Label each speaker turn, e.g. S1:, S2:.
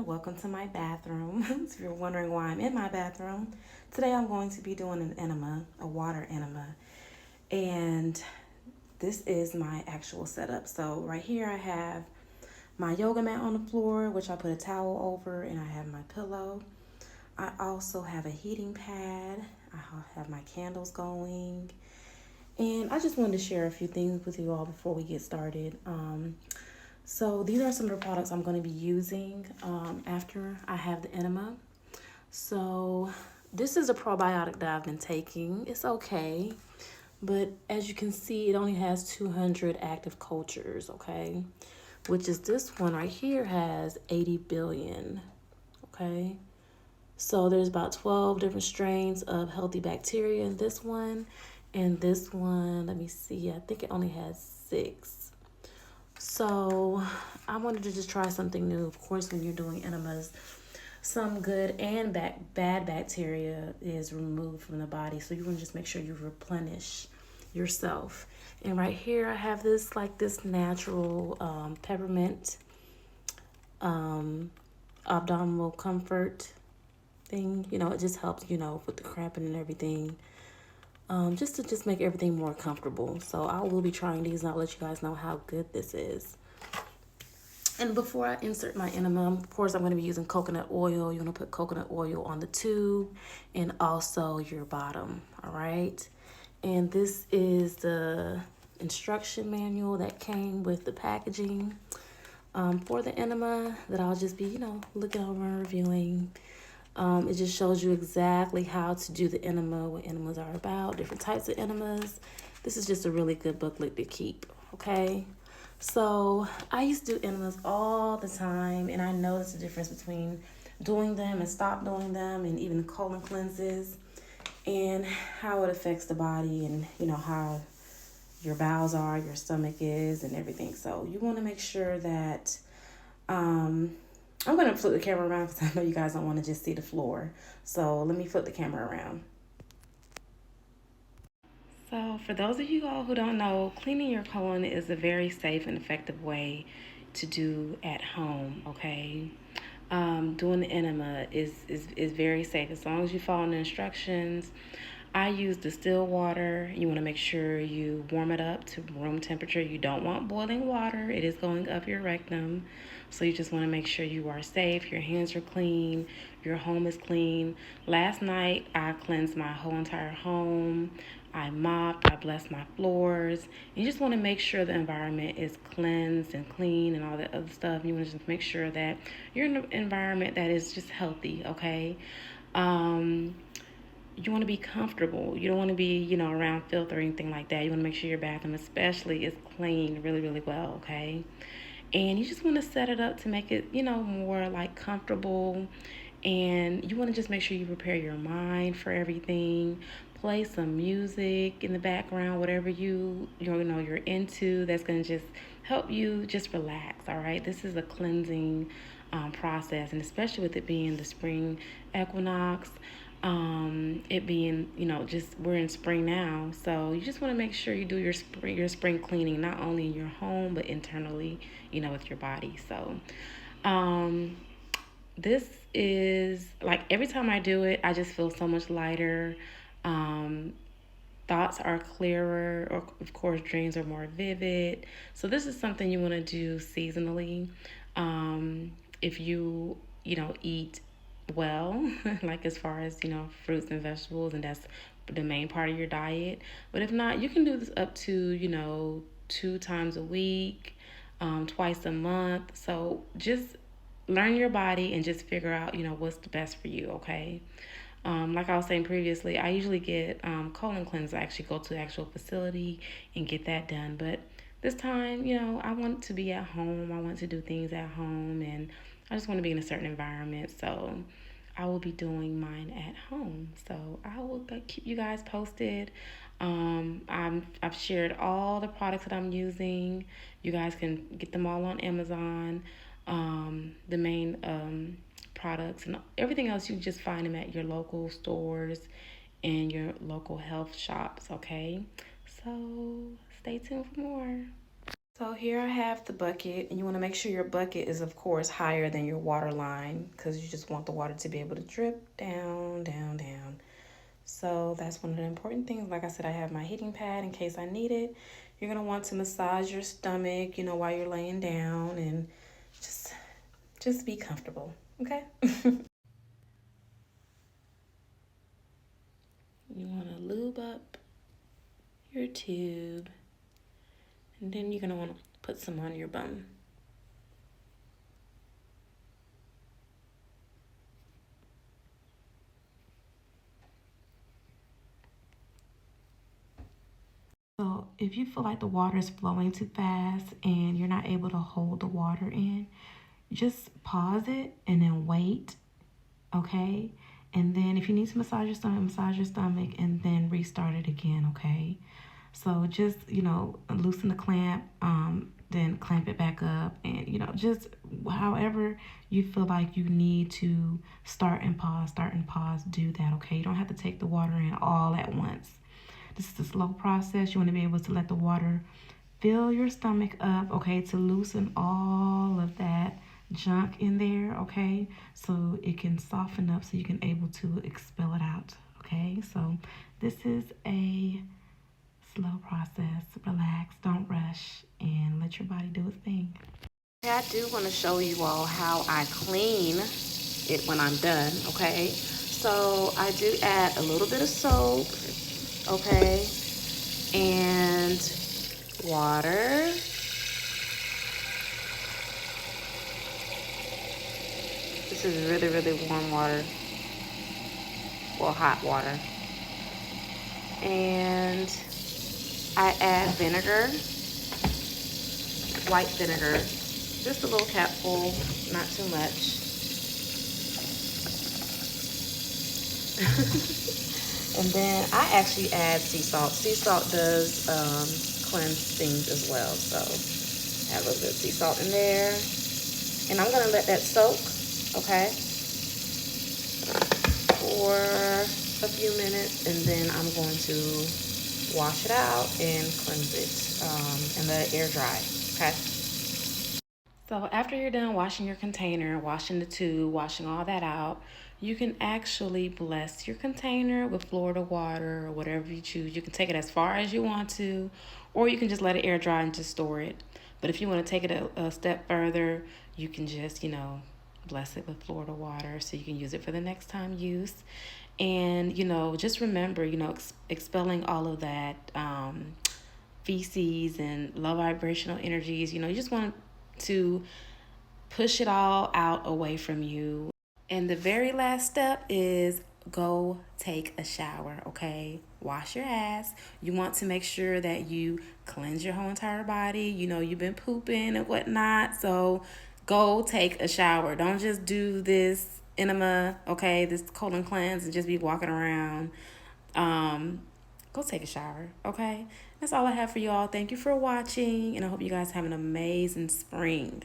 S1: everyone, welcome to my bathroom. If you're wondering why I'm in my bathroom, today I'm going to be doing an enema, a water enema. And this is my actual setup. So right here I have my yoga mat on the floor, which I put a towel over, and I have my pillow. I also have a heating pad. I have my candles going. And I just wanted to share a few things with you all before we get started. So these are some of the products I'm going to be using after I have the enema. So this is a probiotic that I've been taking. It's okay, but as you can see, it only has 200 active cultures, okay? Which is this one right here has 80 billion, okay? So there's about 12 different strains of healthy bacteria in this one. And this one, let me see, I think it only has 6. So I wanted to just try something new. Of course, when you're doing enemas, some good and bad bacteria is removed from the body. So you want to just make sure you replenish yourself. And right here, I have this natural peppermint abdominal comfort thing. You know, it just helps, with the cramping and everything. Just to make everything more comfortable. So I will be trying these and I'll let you guys know how good this is. And before I insert my enema, of course, I'm going to be using coconut oil. You want to put coconut oil on the tube and also your bottom, all right? And this is the instruction manual that came with the packaging for the enema that I'll just be, looking over and reviewing. It just shows you exactly how to do the enema, what enemas are about, different types of enemas. This is just a really good booklet to keep, okay? So I used to do enemas all the time, and I noticed the difference between doing them and stop doing them, and even colon cleanses, and how it affects the body, and how your bowels are, your stomach is, and everything. So you want to make sure that I'm going to flip the camera around because I know you guys don't want to just see the floor. So let me flip the camera around. So for those of you all who don't know, cleaning your colon is a very safe and effective way to do at home, okay? Doing the enema is very safe as long as you follow the instructions. I use distilled water. You want to make sure you warm it up to room temperature. You don't want boiling water. It is going up your rectum. So you just want to make sure you are safe, your hands are clean, your home is clean. Last night, I cleansed my whole entire home. I mopped, I blessed my floors. You just want to make sure the environment is cleansed and clean and all that other stuff. You want to just make sure that you're in an environment that is just healthy, okay? You want to be comfortable. You don't want to be, around filth or anything like that. You want to make sure your bathroom especially is clean really, really well, okay? And you just want to set it up to make it, more like comfortable. And you want to just make sure you prepare your mind for everything. Play some music in the background, whatever you're into. That's going to just help you just relax. All right. This is a cleansing process, and especially with it being the spring equinox. It being, just we're in spring now, so you just want to make sure you do your spring cleaning, not only in your home but internally, with your body. So this is like every time I do it, I just feel so much lighter. Thoughts are clearer, or of course dreams are more vivid. So this is something you want to do seasonally. If you eat well, like as far as, fruits and vegetables, and that's the main part of your diet. But if not, you can do this up to, 2 times a week, twice a month. So just learn your body and just figure out, what's the best for you, okay? Like I was saying previously, I usually get colon cleanse. I actually go to the actual facility and get that done. But this time, I want to be at home. I want to do things at home, and I just want to be in a certain environment. So I will be doing mine at home. So I will keep you guys posted. I've shared all the products that I'm using. You guys can get them all on Amazon. The main products and everything else, you just find them at your local stores and your local health shops, okay? So stay tuned for more. So here I have the bucket, and you want to make sure your bucket is, of course, higher than your water line because you just want the water to be able to drip down, down, down. So that's one of the important things. Like I said, I have my heating pad in case I need it. You're going to want to massage your stomach, while you're laying down, and just be comfortable, okay? You want to lube up your tube, and then you're going to want to put some on your bum. So if you feel like the water is flowing too fast and you're not able to hold the water in, just pause it and then wait, okay? And then if you need to massage your stomach and then restart it again, okay? So just, loosen the clamp, then clamp it back up, and, just however you feel like you need to start and pause, do that, okay? You don't have to take the water in all at once. This is a slow process. You want to be able to let the water fill your stomach up, okay, to loosen all of that junk in there, okay, so it can soften up so you can able to expel it out, okay? So this is a slow process. Relax, don't rush, and let your body do its thing. I do want to show you all how I clean it when I'm done, okay? So I do add a little bit of soap, okay, and water. This is really, really warm water. Well, hot water. And I add vinegar, white vinegar, just a little capful, not too much. And then I actually add sea salt. Sea salt does cleanse things as well. So add a little bit of sea salt in there. And I'm going to let that soak, okay, for a few minutes. And then I'm going to wash it out and cleanse it and let it air dry, okay? So after you're done washing your container, washing the tube, washing all that out, you can actually bless your container with Florida water or whatever you choose. You can take it as far as you want to, or you can just let it air dry and just store it. But if you want to take it a step further, you can just, bless it with Florida water so you can use it for the next time use. And, just remember, expelling all of that feces and low vibrational energies, you just want to push it all out away from you. And the very last step is go take a shower, okay? Wash your ass. You want to make sure that you cleanse your whole entire body. You've been pooping and whatnot, so go take a shower. Don't just do this enema, okay, this colon cleanse and just be walking around. Go take a shower, okay? That's all I have for y'all. Thank you for watching, and I hope you guys have an amazing spring.